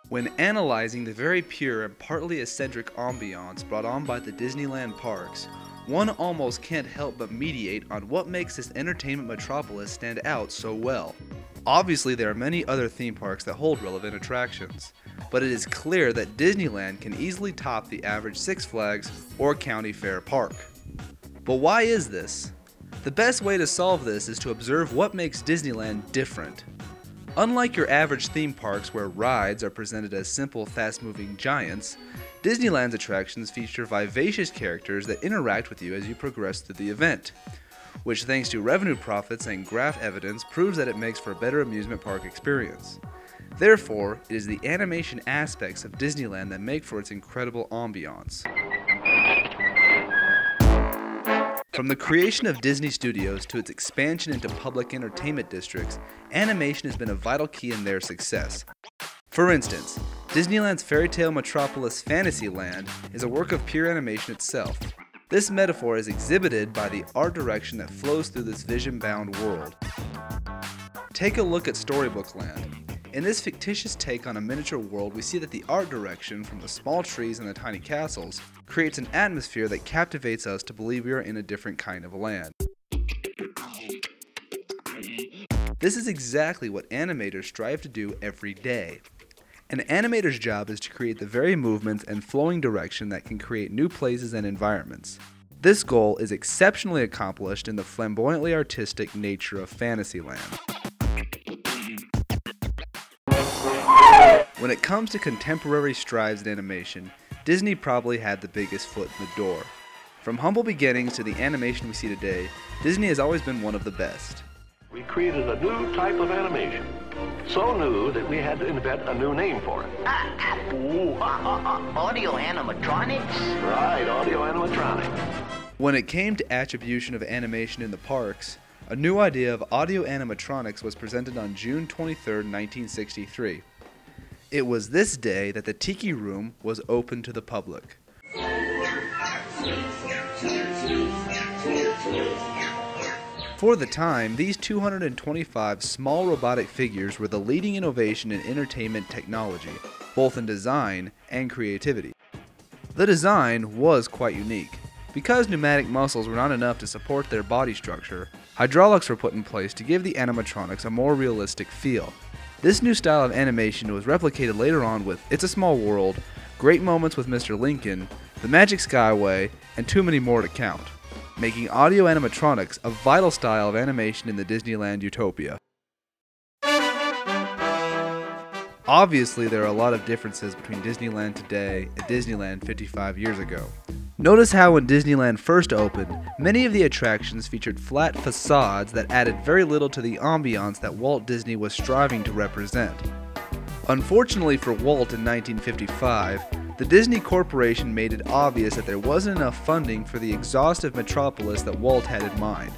When analyzing the very pure and partly eccentric ambiance brought on by the Disneyland parks, one almost can't help but meditate on what makes this entertainment metropolis stand out so well. Obviously, there are many other theme parks that hold relevant attractions, but it is clear that Disneyland can easily top the average Six Flags or County Fair park. But why is this? The best way to solve this is to observe what makes Disneyland different. Unlike your average theme parks where rides are presented as simple, fast-moving giants, Disneyland's attractions feature vivacious characters that interact with you as you progress through the event, which thanks to revenue profits and graph evidence proves that it makes for a better amusement park experience. Therefore, it is the animation aspects of Disneyland that make for its incredible ambiance. From the creation of Disney Studios to its expansion into public entertainment districts, animation has been a vital key in their success. For instance, Disneyland's fairy tale metropolis Fantasyland is a work of pure animation itself. This metaphor is exhibited by the art direction that flows through this vision-bound world. Take a look at Storybook Land. In this fictitious take on a miniature world, we see that the art direction, from the small trees and the tiny castles, creates an atmosphere that captivates us to believe we are in a different kind of land. This is exactly what animators strive to do every day. An animator's job is to create the very movements and flowing direction that can create new places and environments. This goal is exceptionally accomplished in the flamboyantly artistic nature of Fantasyland. When it comes to contemporary strides in animation, Disney probably had the biggest foot in the door. From humble beginnings to the animation we see today, Disney has always been one of the best. We created a new type of animation, so new that we had to invent a new name for it. Audio animatronics? Right, audio animatronics. When it came to attribution of animation in the parks, a new idea of audio animatronics was presented on June 23, 1963. It was this day that the Tiki Room was open to the public. For the time, these 225 small robotic figures were the leading innovation in entertainment technology, both in design and creativity. The design was quite unique. Because pneumatic muscles were not enough to support their body structure, hydraulics were put in place to give the animatronics a more realistic feel. This new style of animation was replicated later on with It's a Small World, Great Moments with Mr. Lincoln, The Magic Skyway, and too many more to count, making audio animatronics a vital style of animation in the Disneyland utopia. Obviously, there are a lot of differences between Disneyland today and Disneyland 55 years ago. Notice how when Disneyland first opened, many of the attractions featured flat facades that added very little to the ambiance that Walt Disney was striving to represent. Unfortunately for Walt in 1955, the Disney Corporation made it obvious that there wasn't enough funding for the exhaustive metropolis that Walt had in mind.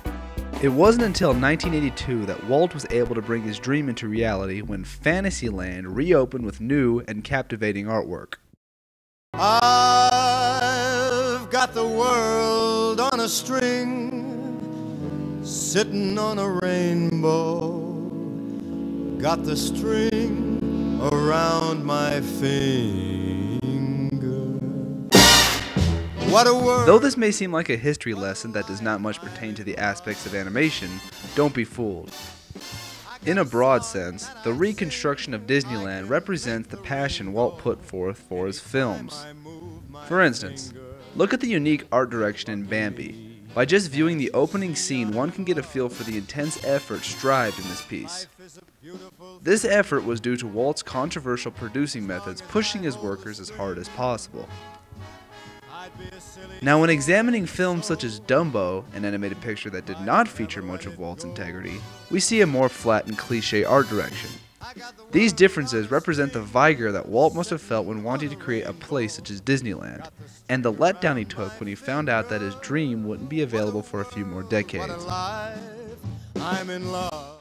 It wasn't until 1982 that Walt was able to bring his dream into reality when Fantasyland reopened with new and captivating artwork. I've got the world on a string, sitting on a rainbow, got the string around my finger. What a world. Though this may seem like a history lesson that does not much pertain to the aspects of animation, don't be fooled. In a broad sense, the reconstruction of Disneyland represents the passion Walt put forth for his films. For instance, look at the unique art direction in Bambi. By just viewing the opening scene, one can get a feel for the intense effort strived in this piece. This effort was due to Walt's controversial producing methods, pushing his workers as hard as possible. Now, when examining films such as Dumbo, an animated picture that did not feature much of Walt's integrity, we see a more flat and cliché art direction. These differences represent the vigor that Walt must have felt when wanting to create a place such as Disneyland, and the letdown he took when he found out that his dream wouldn't be available for a few more decades. I'm in love.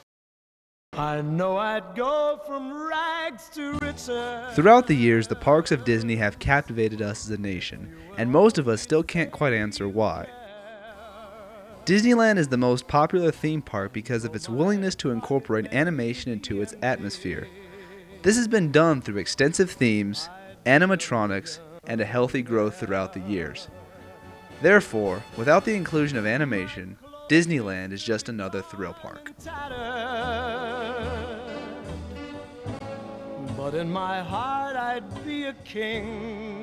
I know I'd go from rags to riches. Throughout the years, the parks of Disney have captivated us as a nation, and most of us still can't quite answer why. Disneyland is the most popular theme park because of its willingness to incorporate animation into its atmosphere. This has been done through extensive themes, animatronics, and a healthy growth throughout the years. Therefore, without the inclusion of animation, Disneyland is just another thrill park. But in my heart I'd be a king.